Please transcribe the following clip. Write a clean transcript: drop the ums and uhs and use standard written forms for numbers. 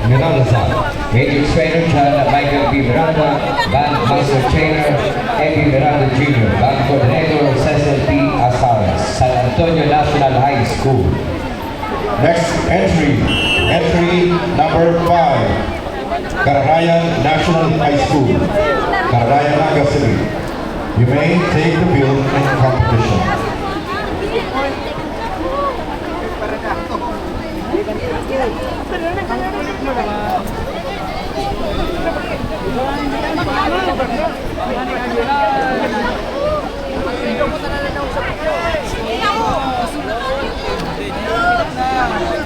Miranda. Radio Trainer John Michael B. Miranda, Band Master Trainer Eddie Miranda Jr., Band Coordinator Cecil P. Asares, San Antonio National High School. Next entry number 5, Cararayan National High School, Cararayan, Naga City. You may take the field in competition. Iya.